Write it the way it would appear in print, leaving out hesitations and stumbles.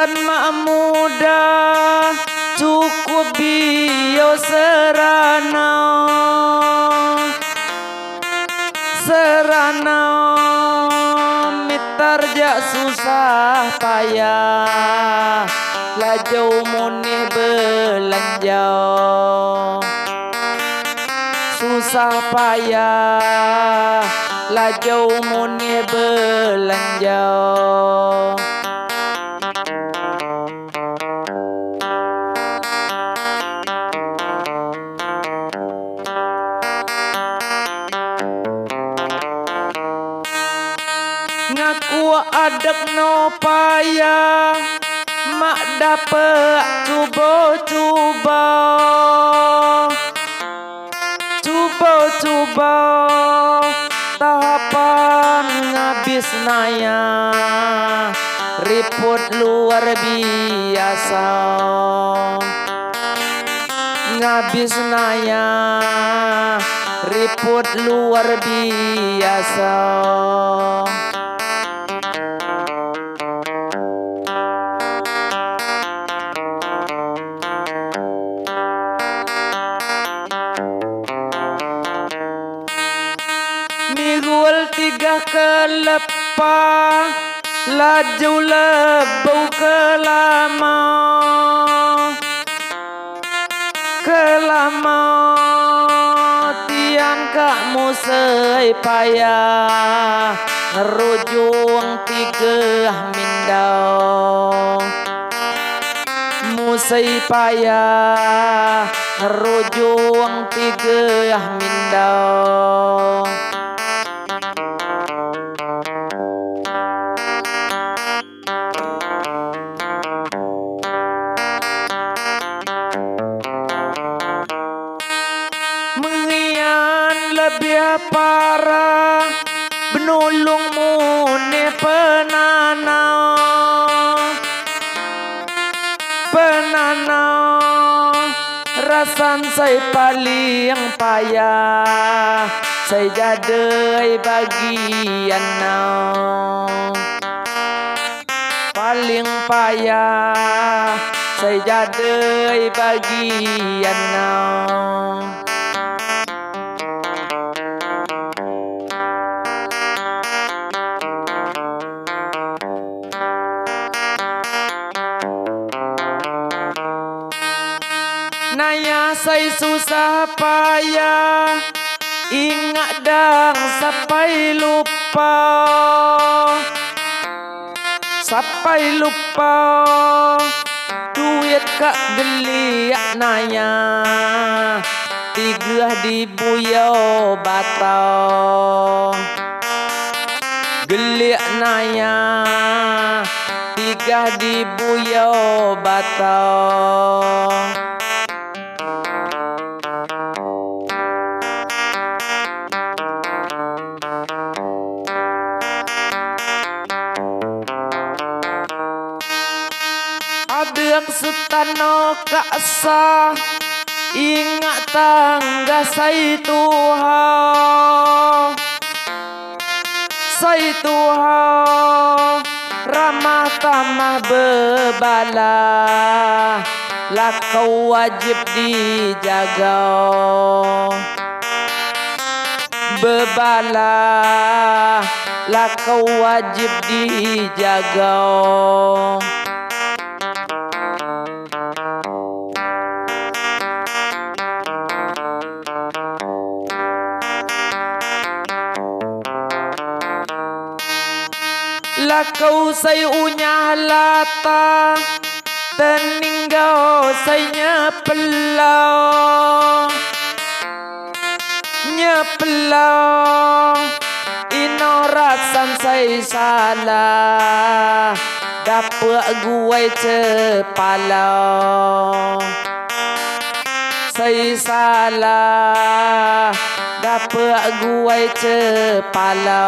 Insan mak muda cukup bio serana mitarja susah payah lajau muni belanja susah payah lajau muni belanja ngaku adek no payah mak dapet coba-coba tahapan ngabis naya riput luar biasa ngabis naya riput luar biasa migul tiga kelepah laju lebau kelama tian kak musai payah ngerujung tiga mindau musai payah ngerujung tiga mindau lebih parah menolong mune penana rasan saya paling payah saya jadai bagian paling payah saya jadai bagian naya saya susah payah ingat dang sampai lupa duit kak geliak naya tiga di buyau batau geliak naya tiga di buyau batau adek sutano kaksa ingat tangga sai Tuhan ramah tamah bebala lakau wajib dijaga bebala lakau wajib dijaga lakau say unyah lata teninggal say nyepelau inorasan say salah dapet gue cepalau say salah dapet gue cepalau